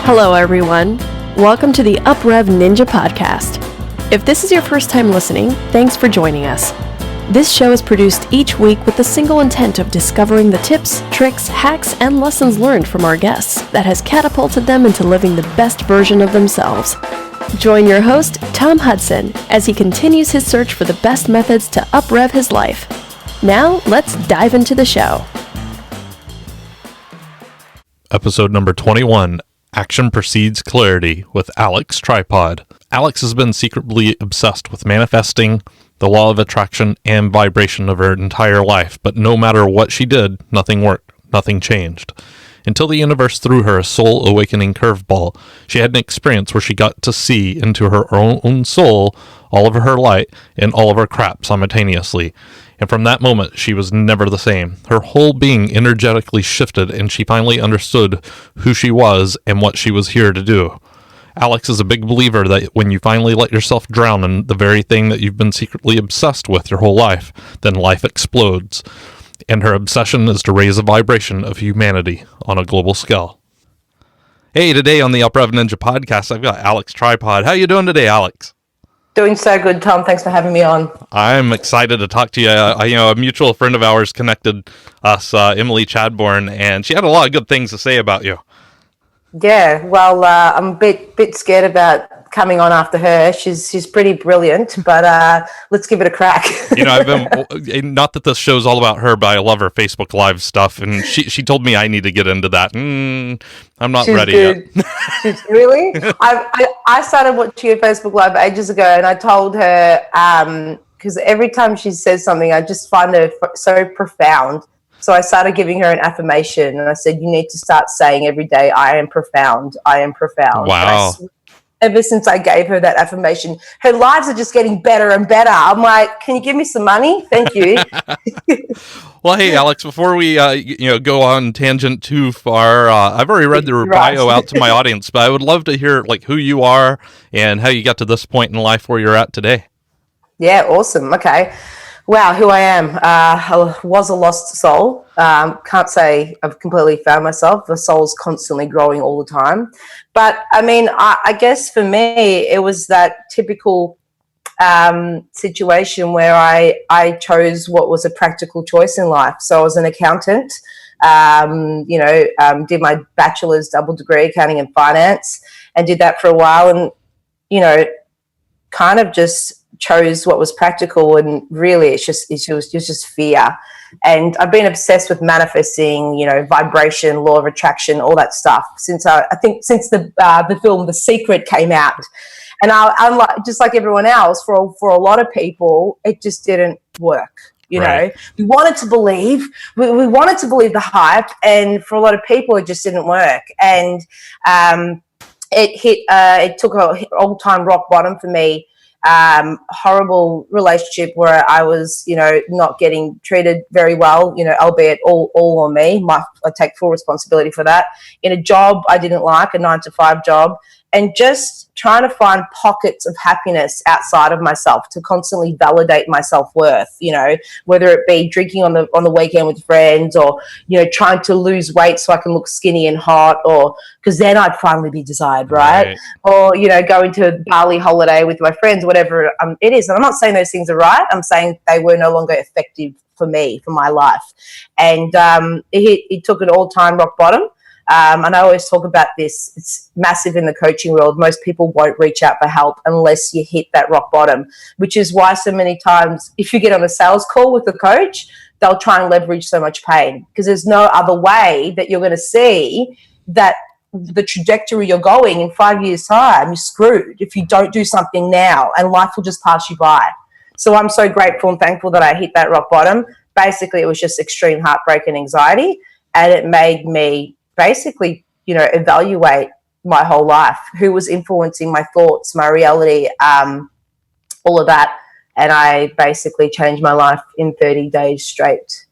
Hello, everyone. Welcome to the UpRev Ninja Podcast. If this is your first time listening, thanks for joining us. This show is produced each week with the single intent of discovering the tips, tricks, hacks, and lessons learned from our guests that has catapulted them into living the best version of themselves. Join your host, Tom Hudson, as he continues his search for the best methods to UpRev his life. Now, let's dive into the show. Episode number 21, Action Precedes Clarity, with Alex Tripod. Alex has been secretly obsessed with manifesting, the law of attraction, and vibration of her entire life, but no matter what she did, nothing worked, nothing changed. Until the universe threw her a soul awakening curveball, she had an experience where she got to see into her own soul, all of her light, and all of her crap simultaneously. And from that moment, she was never the same. Her whole being energetically shifted, and she finally understood who she was and what she was here to do. Alex is a big believer that when you finally let yourself drown in the very thing that you've been secretly obsessed with your whole life, then life explodes. And her obsession is to raise the vibration of humanity on a global scale. Hey, today on the UpRev Ninja Podcast, I've got Alex Tripod. How you doing today, Alex? Doing so good, Tom. Thanks for having me on. I'm excited to talk to you. A mutual friend of ours connected us, Emily Chadbourne, and she had a lot of good things to say about you. Yeah, well, I'm a bit scared about coming on after her. She's pretty brilliant, but let's give it a crack. I've been, not that this show's all about her, but I love her Facebook Live stuff, and she told me I need to get into that. I'm not ready yet. Really? I started watching her Facebook Live ages ago, and I told her, because every time she says something, I just find her so profound. So I started giving her an affirmation, and I said, you need to start saying every day, I am profound, I am profound. Wow. Ever since I gave her that affirmation, her lives are just getting better and better. I'm like, can you give me some money? Thank you. Well, hey, Alex, before we go on tangent too far, I've already read the bio out to my audience, but I would love to hear who you are and how you got to this point in life where you're at today. Yeah, awesome. Okay. Wow, who I am. I was a lost soul. Can't say I've completely found myself. The soul's constantly growing all the time. But, I guess for me, it was that typical situation where I chose what was a practical choice in life. So I was an accountant, did my bachelor's double degree, accounting and finance, and did that for a while and, kind of just chose what was practical, and really it was just fear. And I've been obsessed with manifesting, vibration, law of attraction, all that stuff since since the film The Secret came out. And I'm like, just like everyone else, for a lot of people, it just didn't work. Right. We wanted to believe, we wanted to believe the hype, and for a lot of people, it just didn't work. And it took an all-time rock bottom for me. Horrible relationship where I was, not getting treated very well, albeit all on me. I take full responsibility for that. In a job I didn't like, a 9-to-5 job, and just trying to find pockets of happiness outside of myself to constantly validate my self-worth, whether it be drinking on the weekend with friends, or, trying to lose weight so I can look skinny and hot, or because then I'd finally be desired, right? Or, going to a Bali holiday with my friends, whatever it is. And I'm not saying those things are right. I'm saying they were no longer effective for me, for my life. And it took an all-time rock bottom. And I always talk about this. It's massive in the coaching world. Most people won't reach out for help unless you hit that rock bottom, which is why so many times if you get on a sales call with a coach, they'll try and leverage so much pain, because there's no other way that you're going to see that the trajectory you're going in 5 years' time, you're screwed if you don't do something now, and life will just pass you by. So I'm so grateful and thankful that I hit that rock bottom. Basically, it was just extreme heartbreak and anxiety, and it made me basically, evaluate my whole life, who was influencing my thoughts, my reality, all of that. And I basically changed my life in 30 days straight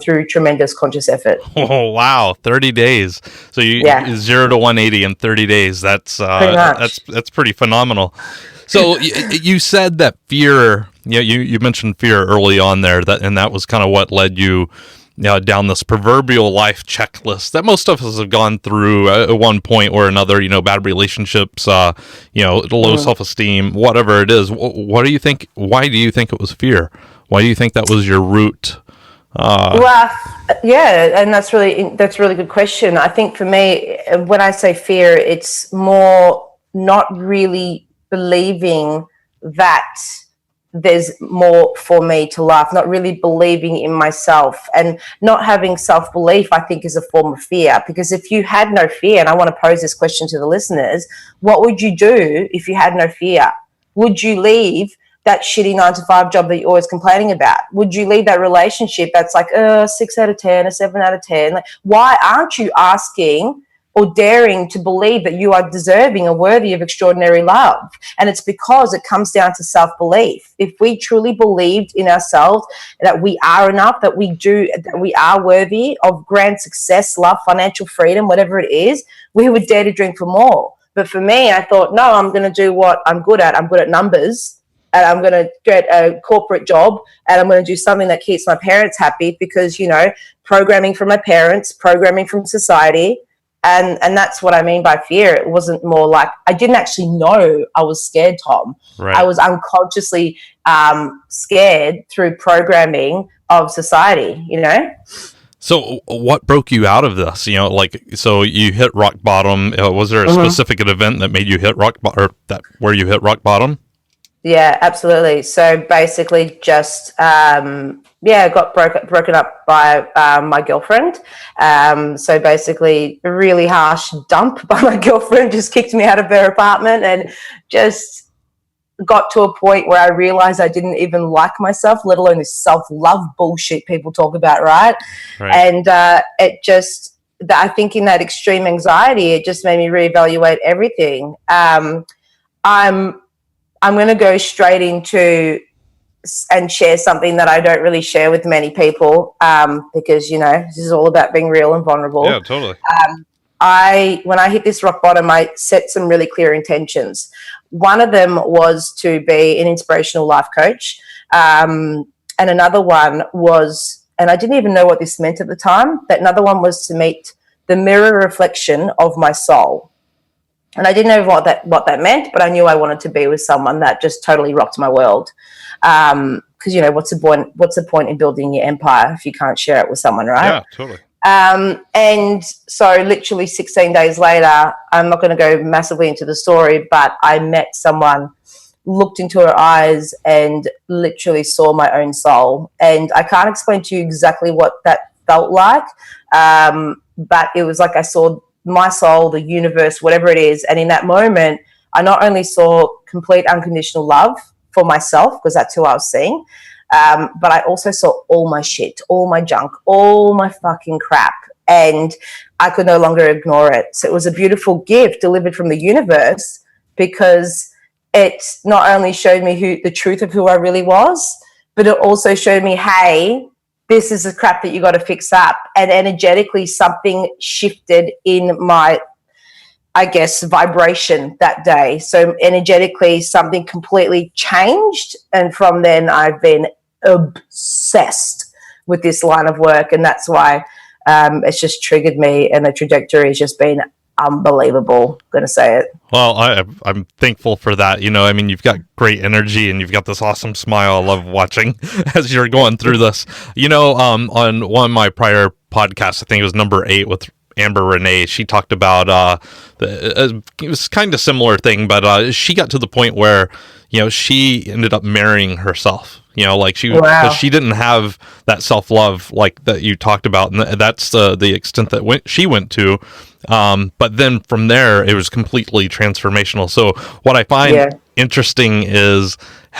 through tremendous conscious effort. Oh, wow. 30 days. So 0 to 180 in 30 days. That's pretty phenomenal. So you said that fear, you mentioned fear early on there, and that was kind of what led you down this proverbial life checklist that most of us have gone through at one point or another, bad relationships, low self-esteem, whatever it is. What do you think? Why do you think it was fear? Why do you think that was your root? Well, yeah, and that's a really good question. I think for me, when I say fear, it's more not really believing that there's more for me to life, not really believing in myself, and not having self-belief, I think, is a form of fear. Because if you had no fear, and I want to pose this question to the listeners, what would you do if you had no fear? Would you leave that shitty 9-to-5 job that you're always complaining about? Would you leave that relationship that's like 6 out of 10, a 7 out of 10? Like, why aren't you asking or daring to believe that you are deserving or worthy of extraordinary love? And it's because it comes down to self-belief. If we truly believed in ourselves, that we are enough, that we are worthy of grand success, love, financial freedom, whatever it is, we would dare to dream for more. But for me, I thought, no, I'm going to do what I'm good at. I'm good at numbers, and I'm going to get a corporate job, and I'm going to do something that keeps my parents happy because, programming from my parents, programming from society. And that's what I mean by fear. It wasn't more like, I didn't actually know I was scared, Tom. Right. I was unconsciously scared through programming of society, So what broke you out of this? So you hit rock bottom. Was there a specific event that made you hit rock bottom, or where you hit rock bottom? Yeah, absolutely. So basically just, got broken up by my girlfriend. So basically a really harsh dump by my girlfriend, just kicked me out of her apartment, and just got to a point where I realized I didn't even like myself, let alone this self-love bullshit people talk about, right? And I think in that extreme anxiety, it just made me reevaluate everything. I'm going to go straight into and share something that I don't really share with many people, because, this is all about being real and vulnerable. Yeah, totally. When I hit this rock bottom, I set some really clear intentions. One of them was to be an inspirational life coach. And another one was, and I didn't even know what this meant at the time, but another one was to meet the mirror reflection of my soul. And I didn't know what that meant, but I knew I wanted to be with someone that just totally rocked my world. Because, what's the point in building your empire if you can't share it with someone, right? Yeah, totally. And so literally 16 days later, I'm not going to go massively into the story, but I met someone, looked into her eyes, and literally saw my own soul. And I can't explain to you exactly what that felt like, but it was like I saw my soul, the universe, whatever it is. And in that moment, I not only saw complete unconditional love for myself, because that's who I was seeing, but I also saw all my shit, all my junk, all my fucking crap. And I could no longer ignore it. So it was a beautiful gift delivered from the universe, because it not only showed me the truth of who I really was, but it also showed me, hey, this is the crap that you got to fix up. And energetically, something shifted in my, I guess, vibration that day. So energetically, something completely changed. And from then, I've been obsessed with this line of work. And that's why it's just triggered me. And the trajectory has just been unbelievable. I'm going to say it. Well, I'm thankful for that. You've got great energy and you've got this awesome smile. I love watching as you're going through this. On one of my prior podcasts, I think it was number 8 with Amber Renee, she talked about it was kind of similar thing, but she got to the point where she ended up marrying herself. Because she didn't have that self-love like that you talked about, and that's the extent that she went to. But then from there, it was completely transformational. So what I find interesting is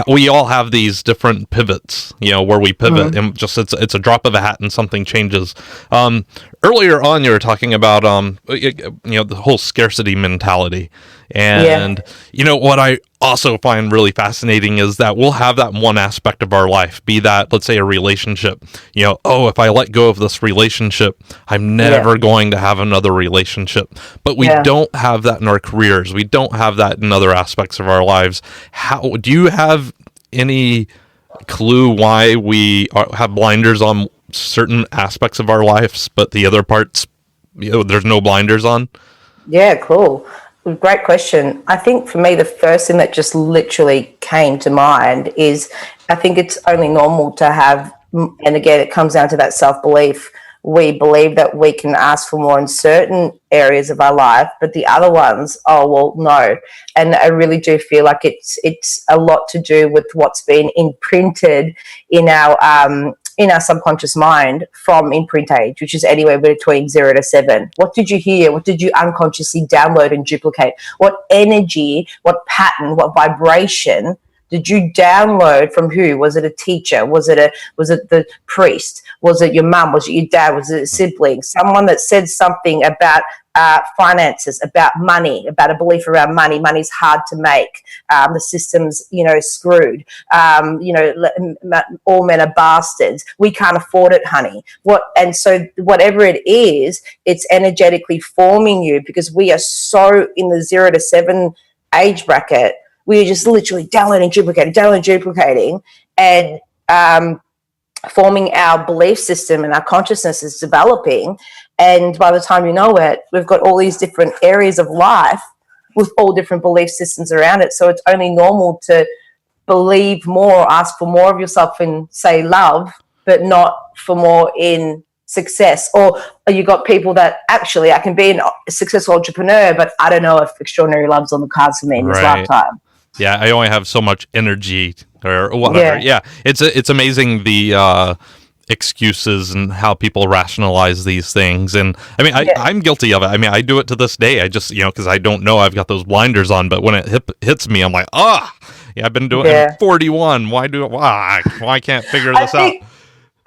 we all have these different pivots, where we pivot, and just it's a drop of a hat and something changes. Earlier on, you were talking about the whole scarcity mentality, and what I also find really fascinating is that we'll have that one aspect of our life, be that, let's say, a relationship. If I let go of this relationship, I'm never going to have another relationship. But we don't have that in our careers. We don't have that in other aspects of our lives. How do you have any clue why we have blinders on certain aspects of our lives, but the other parts, there's no blinders on? Yeah, cool. Great question. I think for me, the first thing that just literally came to mind is I think it's only normal to have, and again, it comes down to that self-belief. We believe that we can ask for more in certain areas of our life, but the other ones, oh, well, no. And I really do feel like it's a lot to do with what's been imprinted in our subconscious mind from imprint age, which is anywhere between 0 to 7. What did you hear? What did you unconsciously download and duplicate? What energy, what pattern, what vibration did you download from who? Was it a teacher? Was it the priest? Was it your mum? Was it your dad? Was it a sibling? Someone that said something about finances, about money, about a belief around money. Money's hard to make. The system's, screwed. All men are bastards. We can't afford it, honey. And so whatever it is, it's energetically forming you, because we are so in the 0 to 7 age bracket. We are just literally downloading, duplicating, and forming our belief system, and our consciousness is developing. And by the time you know it, we've got all these different areas of life with all different belief systems around it. So it's only normal to believe more, ask for more of yourself in, say, love, but not for more in success. Or you got people that actually, I can be a successful entrepreneur, but I don't know if extraordinary love's on the cards for me in this lifetime. Yeah, I only have so much energy or whatever. Yeah, it's amazing the excuses and how people rationalize these things. And I mean, I'm guilty of it. I mean, I do it to this day. I just, because I don't know I've got those blinders on, but when it hits me, I'm like, I've been doing it. I'm 41. Why can't figure this out?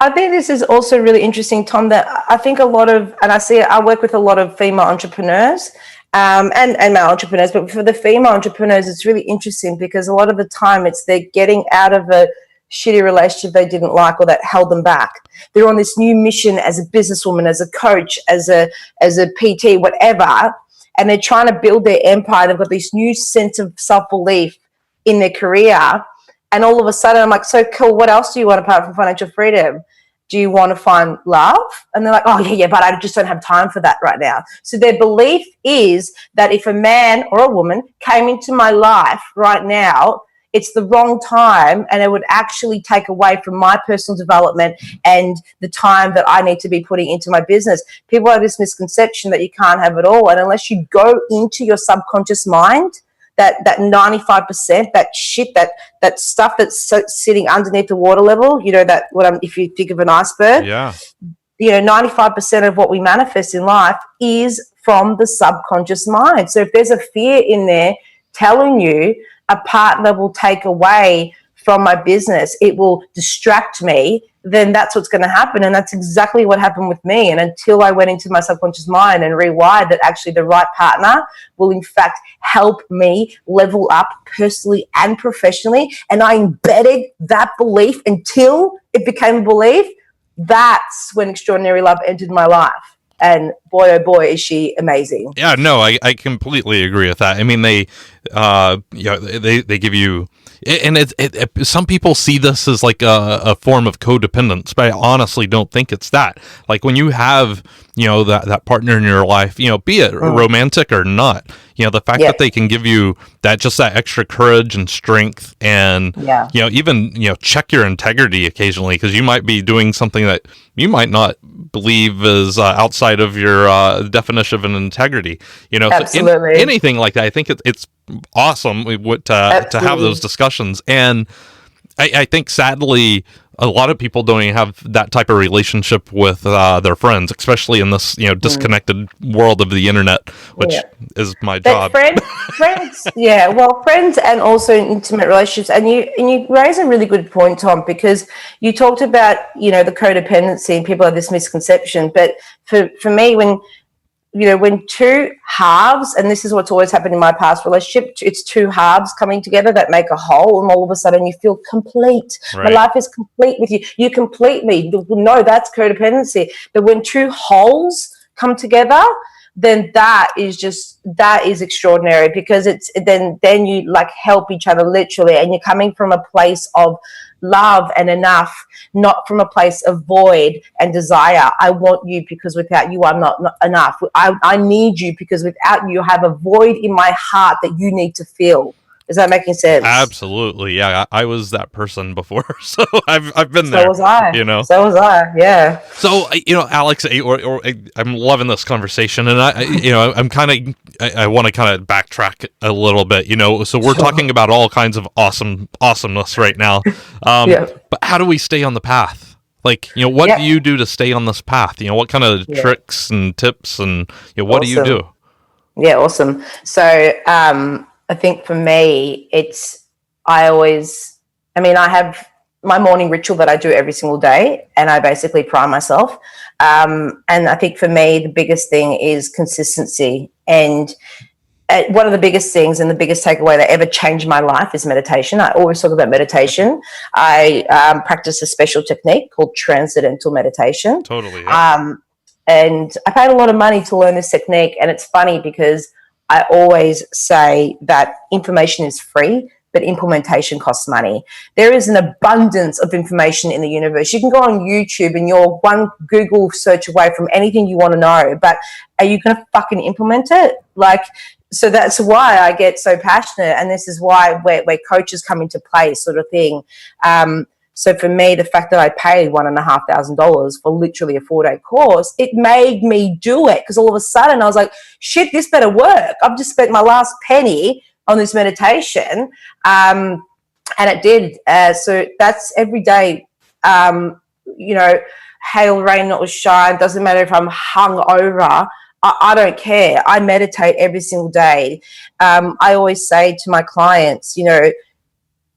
I think this is also really interesting, Tom, that I think I work with a lot of female entrepreneurs and male entrepreneurs, but for the female entrepreneurs, it's really interesting because a lot of the time they're getting out of a shitty relationship they didn't like or that held them back. They're on this new mission as a businesswoman, as a coach, as a PT, whatever, and they're trying to build their empire. They've got this new sense of self-belief in their career, and all of a sudden I'm like, so cool, what else do you want apart from financial freedom? Do you want to find love? And they're like, oh, yeah, but I just don't have time for that right now. So their belief is that if a man or a woman came into my life right now, it's the wrong time, and it would actually take away from my personal development and the time that I need to be putting into my business. People have this misconception that you can't have it all. And unless you go into your subconscious mind, that 95%, that shit, that stuff that's sitting underneath the water level, if you think of an iceberg, 95% of what we manifest in life is from the subconscious mind. So if there's a fear in there telling you a partner will take away from my business, it will distract me, then that's what's going to happen. And that's exactly what happened with me. And until I went into my subconscious mind and rewired that actually the right partner will in fact help me level up personally and professionally, and I embedded that belief until it became a belief, that's when extraordinary love entered my life. And boy, oh boy, is she amazing. Yeah, no, I completely agree with that. I mean, they give you, and some people see this as like a form of codependence, but I honestly don't think it's that. Like when you have, that partner in your life, be it romantic or not, the fact that they can give you that extra courage and strength, and even check your integrity occasionally, because you might be doing something that you might not believe is outside of your definition of an integrity. Absolutely. So anything like that, I think it's awesome to have those discussions. And I think sadly a lot of people don't even have that type of relationship with their friends, especially in this disconnected world of the internet, which is my job. Friends, friends, and also intimate relationships. And you raise a really good point, Tom, because you talked about the codependency, and people have this misconception. But for me, when two halves, and this is what's always happened in my past relationship, it's two halves coming together that make a whole, and all of a sudden you feel complete. Right. My life is complete with you. You complete me. No, that's codependency. But when two wholes come together, then that is extraordinary, because it's then you like help each other literally, and you're coming from a place of love and enough, not from a place of void and desire. I want you because without you I'm not enough. I need you because without you I have a void in my heart that you need to fill. Is that making sense? Absolutely. Yeah, I was that person before, so I've been there. So was I. So was I. Yeah. So Alex, I'm loving this conversation, and I want to kind of backtrack a little bit. So we're talking about all kinds of awesomeness right now. But how do we stay on the path? Like, what do you do to stay on this path? What kind of tricks and tips, and what do you do? Yeah, awesome. So, I think for me, I have my morning ritual that I do every single day, and I basically prime myself. And I think for me, the biggest thing is consistency. And one of the biggest things and the biggest takeaway that ever changed my life is meditation. I always talk about meditation. I practice a special technique called transcendental meditation. Totally. Yeah. And I paid a lot of money to learn this technique, and it's funny because I always say that information is free, but implementation costs money. There is an abundance of information in the universe. You can go on YouTube and you're one Google search away from anything you want to know, but are you going to fucking implement it? So that's why I get so passionate, and this is why where coaches come into play, sort of thing. So for me, the fact that I paid $1,500 for literally a 4-day course, it made me do it, because all of a sudden I was like, shit, this better work. I've just spent my last penny on this meditation. And it did. So that's every day, hail, rain, not shine. Doesn't matter if I'm hung over. I don't care. I meditate every single day. I always say to my clients,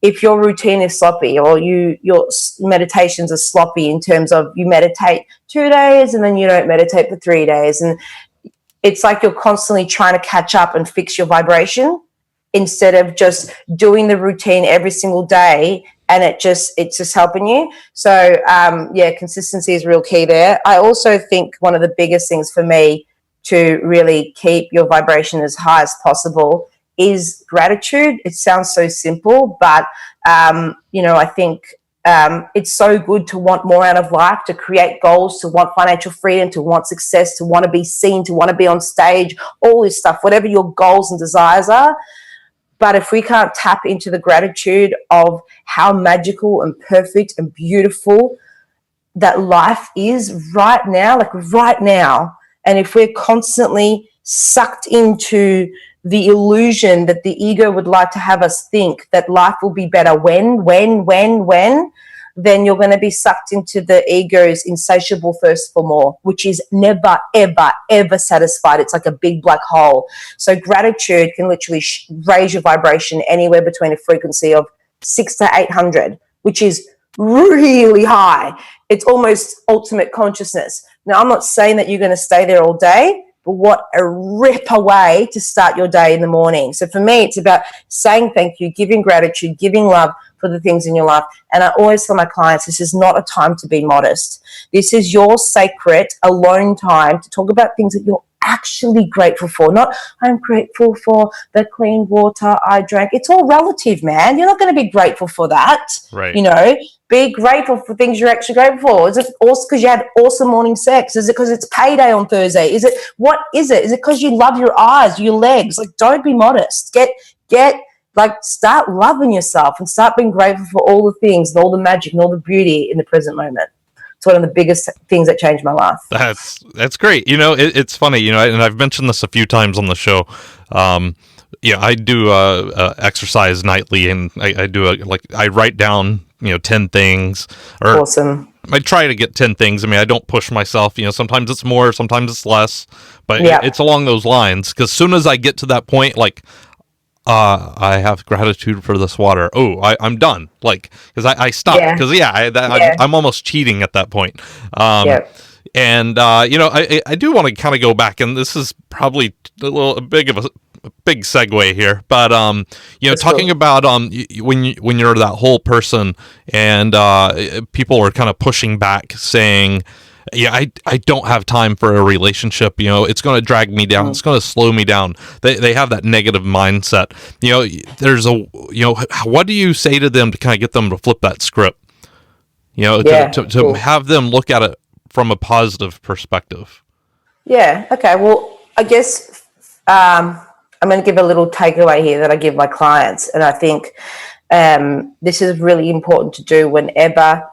if your routine is sloppy, or your meditations are sloppy in terms of you meditate 2 days and then you don't meditate for 3 days, and it's like you're constantly trying to catch up and fix your vibration instead of just doing the routine every single day, and it's just helping you. So consistency is real key there. I also think one of the biggest things for me to really keep your vibration as high as possible is gratitude. It sounds so simple, but I think it's so good to want more out of life, to create goals, to want financial freedom, to want success, to want to be seen, to want to be on stage, all this stuff, whatever your goals and desires are. But if we can't tap into the gratitude of how magical and perfect and beautiful that life is right now, and if we're constantly sucked into the illusion that the ego would like to have us think that life will be better when, then you're going to be sucked into the ego's insatiable thirst for more, which is never, ever, ever satisfied. It's like a big black hole. So gratitude can literally raise your vibration anywhere between a frequency of 600 to 800, which is really high. It's almost ultimate consciousness. Now, I'm not saying that you're going to stay there all day, but what a rip away to start your day in the morning. So for me, it's about saying thank you, giving gratitude, giving love for the things in your life. And I always tell my clients, this is not a time to be modest. This is your sacred alone time to talk about things that you're actually grateful for. Not, I'm grateful for the clean water I drank. It's all relative, man. You're not going to be grateful for that. Right. Be grateful for things you're actually grateful for. Is it also because you had awesome morning sex? Is it because it's payday on Thursday? What is it? Is it because you love your eyes, your legs? Don't be modest. Start loving yourself and start being grateful for all the things and all the magic and all the beauty in the present moment. It's one of the biggest things that changed my life. That's great. It's funny, and I've mentioned this a few times on the show. I do exercise nightly, and I do I write down 10 things. Awesome. I try to get 10 things. I don't push myself. Sometimes it's more, sometimes it's less, but it's along those lines. Because as soon as I get to that point, I have gratitude for this water. Oh, I'm done. Because I stop. Because I'm almost cheating at that point. And I do want to kind of go back, and this is probably a big segue here, but talking cool. about when you're that whole person, and people are kind of pushing back, saying, I don't have time for a relationship. It's going to drag me down. It's going to slow me down. They have that negative mindset. What do you say to them to kind of get them to flip that script? To have them look at it from a positive perspective. Yeah. Okay. Well, I guess I'm going to give a little takeaway here that I give my clients, and I think this is really important to do whenever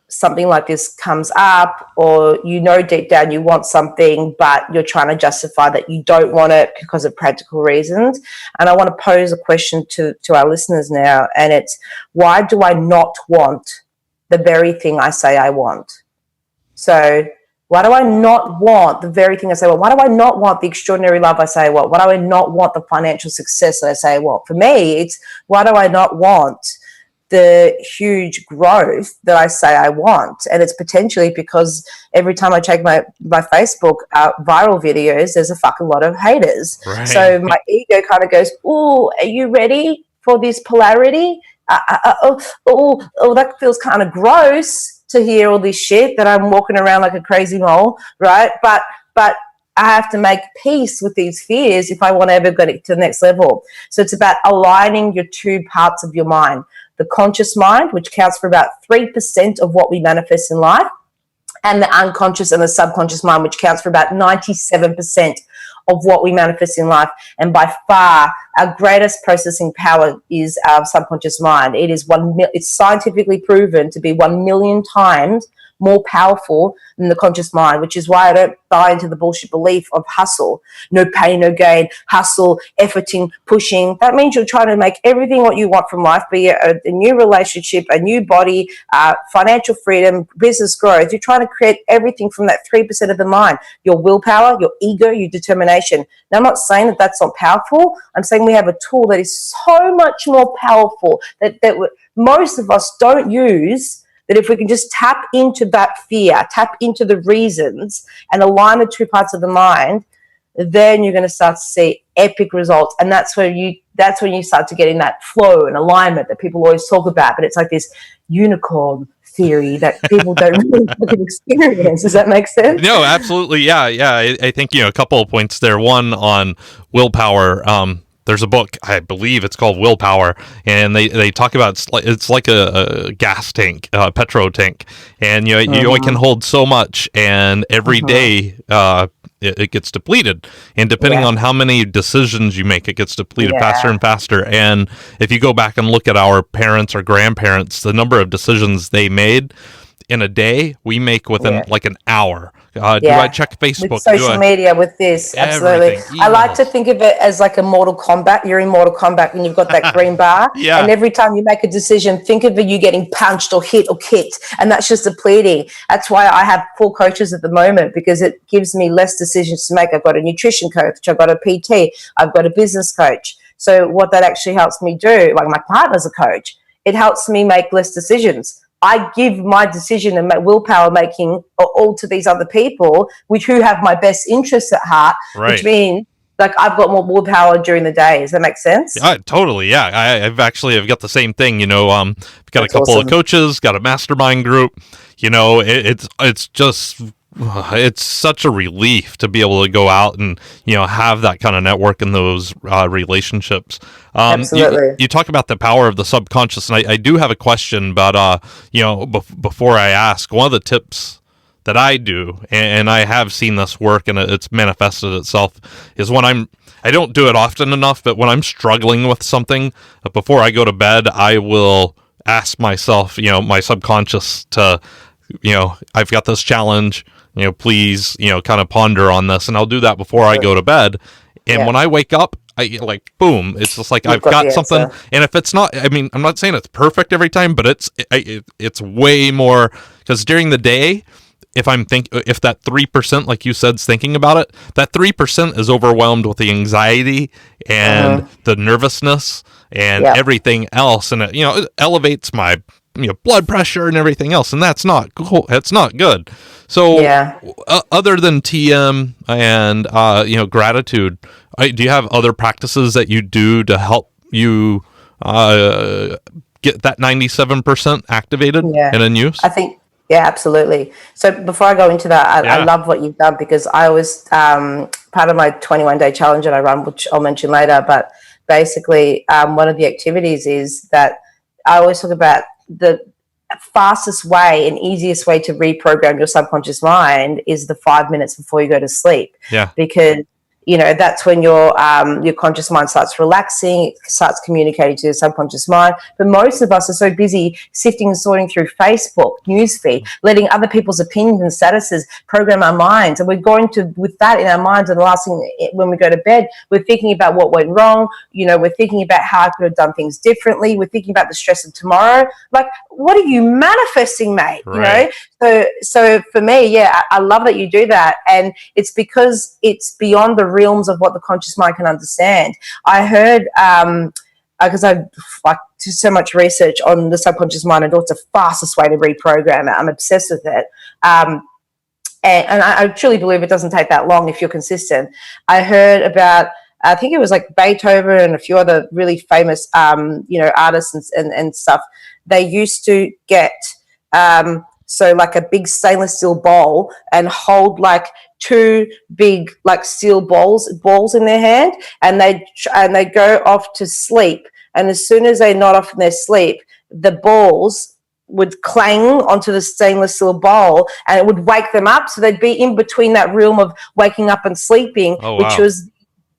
something like this comes up, or deep down you want something, but you're trying to justify that you don't want it because of practical reasons. And I want to pose a question to our listeners now, and it's, why do I not want the very thing I say I want? So why do I not want the very thing I say I want? Why do I not want the extraordinary love I say I want? Why do I not want the financial success that I say I want? For me, it's, why do I not want the huge growth that I say I want? And it's potentially because every time I check my Facebook viral videos, there's a fucking lot of haters. Right. So my ego kind of goes, "Oh, are you ready for this polarity? That feels kind of gross to hear all this shit that I'm walking around like a crazy mole, right? But I have to make peace with these fears if I want to ever get it to the next level." So it's about aligning your two parts of your mind. The conscious mind, which counts for about 3% of what we manifest in life, and the unconscious and the subconscious mind, which counts for about 97% of what we manifest in life. And by far, our greatest processing power is our subconscious mind. It's scientifically proven to be 1 million times more powerful than the conscious mind, which is why I don't buy into the bullshit belief of hustle. No pain, no gain, hustle, efforting, pushing. That means you're trying to make everything what you want from life, be it a new relationship, a new body, financial freedom, business growth. You're trying to create everything from that 3% of the mind, your willpower, your ego, your determination. Now, I'm not saying that that's not powerful. I'm saying we have a tool that is so much more powerful that most of us don't use, that if we can just tap into that fear, tap into the reasons, and align the two parts of the mind, then you're going to start to see epic results. And that's when you start to get in that flow and alignment that people always talk about. But it's like this unicorn theory that people don't really fucking experience. Does that make sense? No, absolutely. Yeah. I think, a couple of points there. One on willpower. There's a book, I believe it's called Willpower, and they talk about it's like a gas tank, petro tank, and you only can hold so much, and every day it gets depleted, and depending on how many decisions you make, it gets depleted faster and faster. And if you go back and look at our parents or grandparents, the number of decisions they made in a day, we make within like an hour. Do I check Facebook? With social media, with this, absolutely. I like to think of it as like a Mortal Kombat. You're in Mortal Kombat and you've got that green bar. And every time you make a decision, think of you getting punched or hit or kicked. And that's just depleting. That's why I have 4 coaches at the moment, because it gives me less decisions to make. I've got a nutrition coach, I've got a PT, I've got a business coach. So what that actually helps me do, like my partner's a coach, it helps me make less decisions. I give my decision and my willpower making all to these other people, who have my best interests at heart, which means like I've got more willpower during the day. Does that make sense? Totally. Yeah. I've got the same thing, got a couple of coaches, got a mastermind group, it's just, it's such a relief to be able to go out and, have that kind of network and those relationships. Absolutely. You talk about the power of the subconscious, and I do have a question, but, before I ask, one of the tips that I do, and I have seen this work and it's manifested itself, is when I don't do it often enough, but when I'm struggling with something, before I go to bed, I will ask myself, my subconscious to, I've got this challenge, please, kind of ponder on this. And I'll do that before I go to bed. And when I wake up, I boom, it's just like I've got something. And if it's not, I'm not saying it's perfect every time, but it's way more, because during the day, if that 3%, like you said, is thinking about it, that 3% is overwhelmed with the anxiety and the nervousness and everything else. And it elevates my blood pressure and everything else, and that's not cool. It's not good. So other than TM and gratitude, do you have other practices that you do to help you get that 97% activated and in use? I think Yeah, absolutely. So before I go into that, I love what you've done, because I was part of my 21-day challenge that I run, which I'll mention later. But basically, one of the activities is that I always talk about the fastest way and easiest way to reprogram your subconscious mind is the 5 minutes before you go to sleep. Yeah. Because that's when your conscious mind starts relaxing, it starts communicating to your subconscious mind. But most of us are so busy sifting and sorting through Facebook, newsfeed, letting other people's opinions and statuses program our minds. And we're going to, with that in our minds, and the last thing when we go to bed, we're thinking about what went wrong. We're thinking about how I could have done things differently. We're thinking about the stress of tomorrow. Like, what are you manifesting, mate? Right. So for me, I love that you do that. And it's because it's beyond the realms of what the conscious mind can understand. I heard, because I've do so much research on the subconscious mind and what's the fastest way to reprogram it. I'm obsessed with it. And I truly believe it doesn't take that long if you're consistent. I heard about, I think it was like Beethoven and a few other really famous, artists and stuff. They used to get, so like a big stainless steel bowl and hold like two big like steel balls in their hand, and they go off to sleep. And as soon as they nod off in their sleep, the balls would clang onto the stainless steel bowl, and it would wake them up. So they'd be in between that realm of waking up and sleeping, which was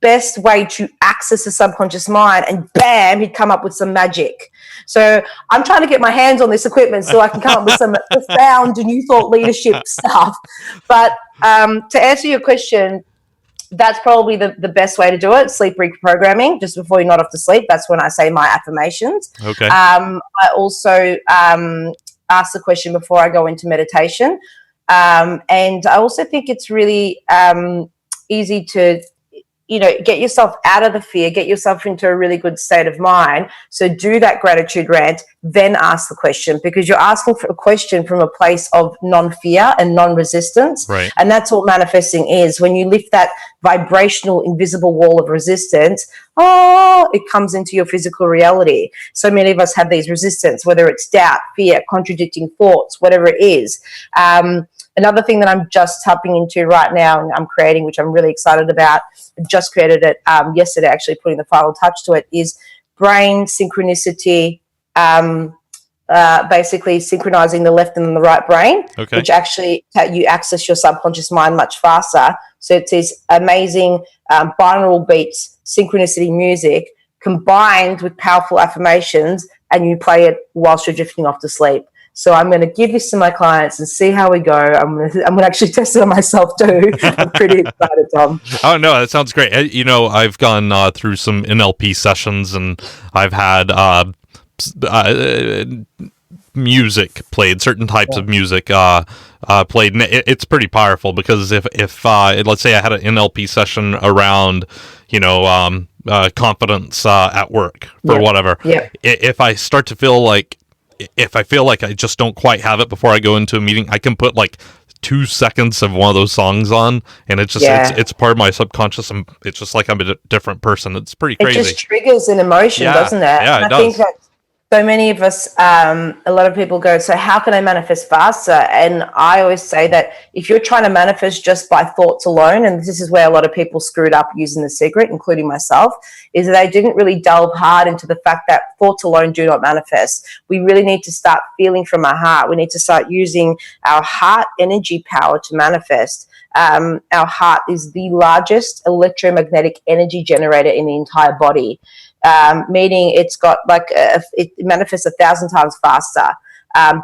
best way to access the subconscious mind, and bam, he'd come up with some magic. So I'm trying to get my hands on this equipment so I can come up with some profound new thought leadership stuff. But to answer your question, that's probably the best way to do it, sleep reprogramming, just before you nod off to sleep. That's when I say my affirmations. Okay. I also ask the question before I go into meditation. And I also think it's really easy to get yourself out of the fear, get yourself into a really good state of mind. So do that gratitude rant, then ask the question, because you're asking for a question from a place of non-fear and non-resistance. Right. And that's what manifesting is. When you lift that vibrational, invisible wall of resistance, it comes into your physical reality. So many of us have these resistance, whether it's doubt, fear, contradicting thoughts, whatever it is. Another thing that I'm just tapping into right now and I'm creating, which I'm really excited about, just created it yesterday, actually putting the final touch to it, is brain synchronicity, basically synchronizing the left and the right brain, which actually you access your subconscious mind much faster. So it's these amazing binaural beats, synchronicity music, combined with powerful affirmations, and you play it whilst you're drifting off to sleep. So I'm going to give this to my clients and see how we go. I'm going to actually test it on myself too. I'm pretty excited, Tom. Oh, no, that sounds great. I've gone through some NLP sessions, and I've had music played, certain types of music played. And it's pretty powerful, because if let's say I had an NLP session around, confidence at work or whatever. Yeah. If I start to feel like, if I feel like I just don't quite have it before I go into a meeting, I can put like 2 seconds of one of those songs on, and it's just it's part of my subconscious, and it's just like I'm a different person. It's pretty crazy. It just triggers an emotion, doesn't it? Yeah, and it does. I think that so many of us, a lot of people go, so how can I manifest faster? And I always say that if you're trying to manifest just by thoughts alone, and this is where a lot of people screwed up using the secret, including myself, is that they didn't really delve hard into the fact that thoughts alone do not manifest. We really need to start feeling from our heart. We need to start using our heart energy power to manifest. Our heart is the largest electromagnetic energy generator in the entire body. Meaning it's got like it manifests 1,000 times faster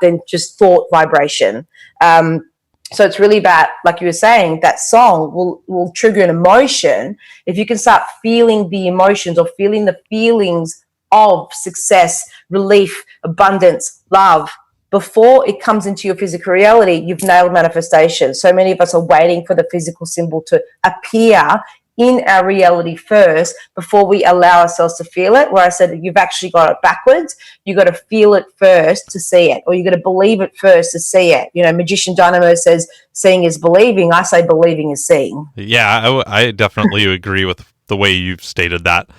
than just thought vibration. So it's really about, like you were saying, that song will trigger an emotion. If you can start feeling the emotions or feeling the feelings of success, relief, abundance, love, before it comes into your physical reality, you've nailed manifestation. So many of us are waiting for the physical symbol to appear in our reality first before we allow ourselves to feel it, where I said you've actually got it backwards. You got to feel it first to see it, or you got to believe it first to see it. Magician Dynamo says seeing is believing. I say believing is seeing. Yeah, I definitely agree with the way you've stated that.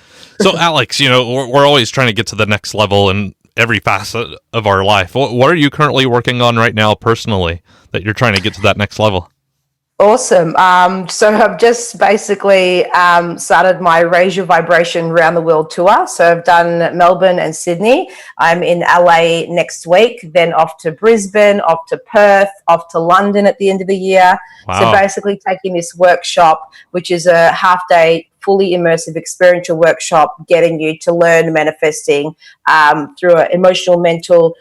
So Alex, we're always trying to get to the next level, and every facet of our life. What are you currently working on right now personally that you're trying to get to that next level? Awesome. So I've just basically started my Raise Your Vibration Around the World tour. So I've done Melbourne and Sydney. I'm in LA next week, then off to Brisbane, off to Perth, off to London at the end of the year. Wow. So basically taking this workshop, which is a half-day, fully immersive experiential workshop, getting you to learn manifesting through an emotional, mental,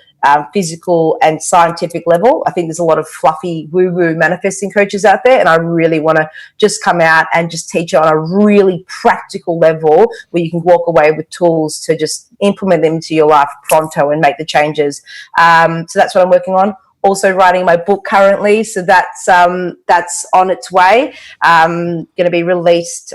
physical and scientific level. I think there's a lot of fluffy woo-woo manifesting coaches out there, and I really want to just come out and just teach it on a really practical level where you can walk away with tools to just implement them into your life pronto and make the changes. So that's what I'm working on. Also writing my book currently, so that's on its way. Going to be released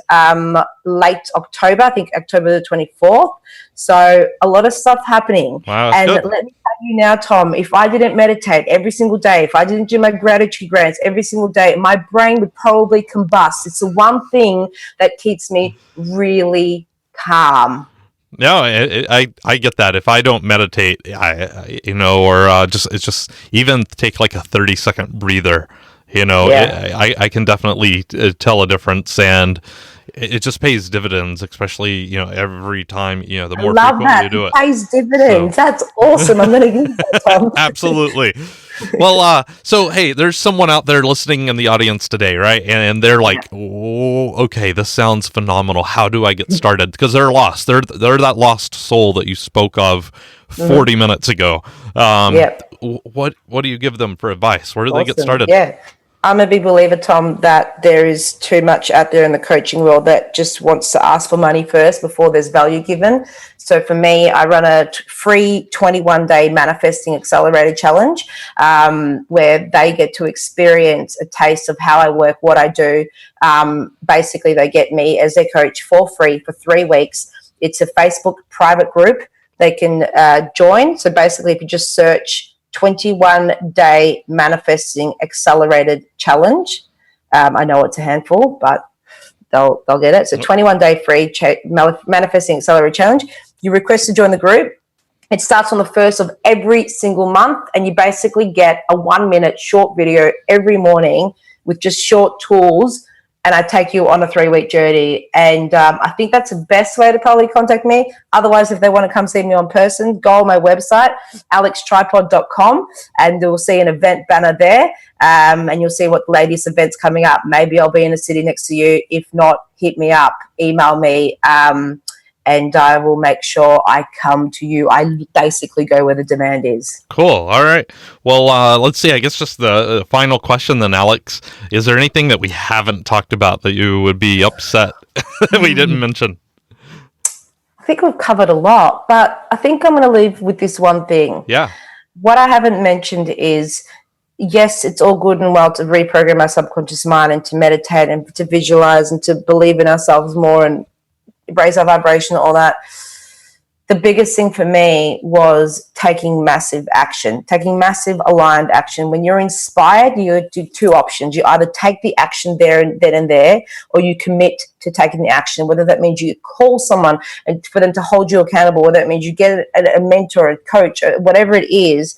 late October, I think October the 24th. So a lot of stuff happening. Wow, and good. let me tell you now, Tom, if I didn't meditate every single day, if I didn't do my gratitude grants every single day, my brain would probably combust. It's the one thing that keeps me really calm. No, I get that. If I don't meditate, or just even take like a 30-second breather, I can definitely tell a difference, and it just pays dividends, especially, every time, the more frequently you do it. It pays dividends. So. That's awesome. I'm going to use that, Tom. Absolutely. Well, so, hey, there's someone out there listening in the audience today, right? And they're like, oh, okay, this sounds phenomenal. How do I get started? Because they're lost. They're that lost soul that you spoke of 40 minutes ago. What do you give them for advice? Where do they get started? Yeah. I'm a big believer, Tom, that there is too much out there in the coaching world that just wants to ask for money first before there's value given. So for me, I run a free 21-day manifesting accelerated challenge where they get to experience a taste of how I work, what I do. Basically, they get me as their coach for free for 3 weeks. It's a Facebook private group they can join. So basically, if you just search 21-day manifesting accelerated challenge. I know it's a handful, but they'll get it. So 21-day free manifesting accelerated challenge. You request to join the group. It starts on the 1st of every single month, and you basically get a 1-minute short video every morning with just short tools, and I take you on a 3-week journey. And I think that's the best way to probably contact me. Otherwise, if they want to come see me on person, go on my website, alextripod.com, and you'll see an event banner there, and you'll see what the latest events coming up. Maybe I'll be in a city next to you. If not, hit me up, email me, and I will make sure I come to you. I basically go where the demand is. Cool. All right. Well, let's see. I guess just the final question then, Alex. Is there anything that we haven't talked about that you would be upset that we didn't mention? I think we've covered a lot, but I think I'm going to leave with this one thing. Yeah. What I haven't mentioned is, yes, it's all good and well to reprogram our subconscious mind and to meditate and to visualize and to believe in ourselves more and raise our vibration and all that. The biggest thing for me was taking massive action, taking massive aligned action. When you're inspired, you do 2 options. You either take the action there and then and there, or you commit to taking the action, whether that means you call someone and for them to hold you accountable, whether that means you get a mentor, a coach, whatever it is.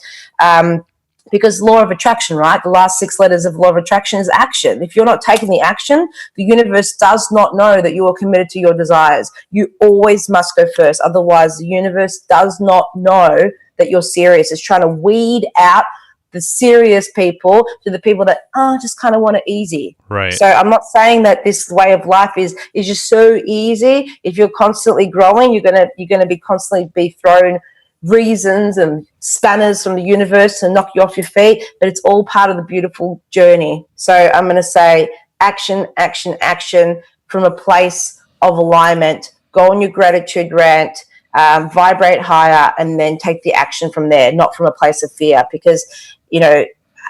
Because law of attraction, right? The last 6 letters of law of attraction is action. If you're not taking the action, the universe does not know that you are committed to your desires. You always must go first. Otherwise, the universe does not know that you're serious. It's trying to weed out the serious people to the people that just kind of want it easy. Right. So I'm not saying that this way of life is just so easy. If you're constantly growing, you're gonna be constantly be thrown reasons and spanners from the universe to knock you off your feet, but it's all part of the beautiful journey. So I'm going to say action, action, action from a place of alignment. Go on your gratitude rant, vibrate higher, and then take the action from there, not from a place of fear, because,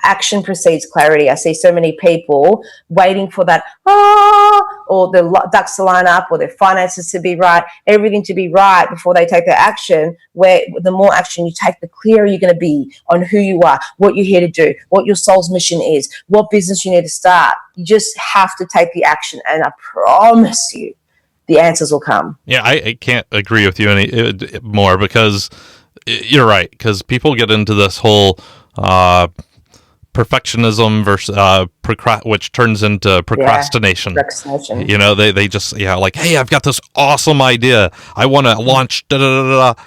action precedes clarity. I see so many people waiting for that, or the ducks to line up, or their finances to be right, everything to be right before they take their action, where the more action you take, the clearer you're going to be on who you are, what you're here to do, what your soul's mission is, what business you need to start. You just have to take the action, and I promise you, the answers will come. Yeah, I can't agree with you any more, because You're right, because people get into this whole perfectionism versus which turns into procrastination. Procrastination. You know, they just like, hey, I've got this awesome idea. I want to launch da da da da,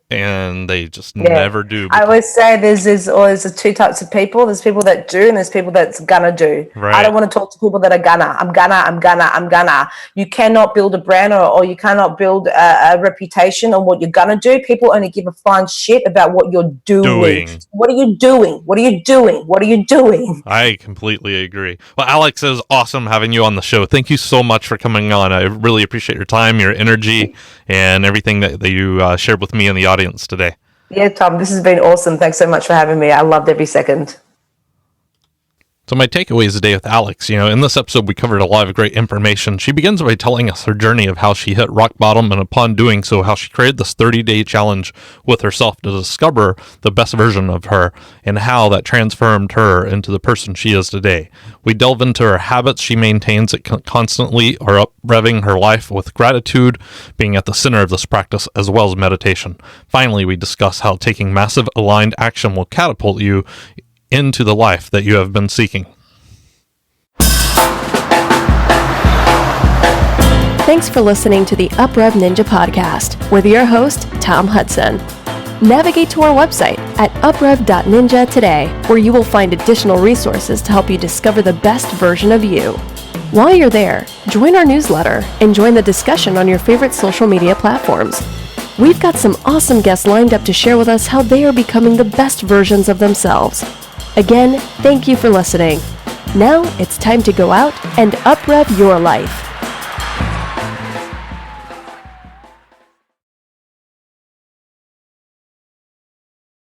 and they just never do. I always say there's always the two types of people. There's people that do, and there's people that's gonna do. Right. I don't want to talk to people that are gonna. I'm gonna. You cannot build a brand or you cannot build a reputation on what you're gonna do. People only give a flying shit about what you're doing. What are you doing? What are you doing? What are you doing? I completely agree. Well, Alex, it was awesome having you on the show. Thank you so much for coming on. I really appreciate your time, your energy, and everything that you shared with me and the audience today. Yeah, Tom, this has been awesome. Thanks so much for having me. I loved every second. So my takeaways today with Alex, in this episode we covered a lot of great information. She begins by telling us her journey of how she hit rock bottom, and upon doing so, how she created this 30-day challenge with herself to discover the best version of her, and how that transformed her into the person she is today. We delve into her habits she maintains that constantly are up-revving her life, with gratitude being at the center of this practice, as well as meditation. Finally, we discuss how taking massive aligned action will catapult you into the life that you have been seeking. Thanks for listening to the UpRev Ninja podcast with your host, Tom Hudson. Navigate to our website at uprev.ninja today, where you will find additional resources to help you discover the best version of you. While you're there, join our newsletter and join the discussion on your favorite social media platforms. We've got some awesome guests lined up to share with us how they are becoming the best versions of themselves. Again, thank you for listening. Now it's time to go out and uprev your life.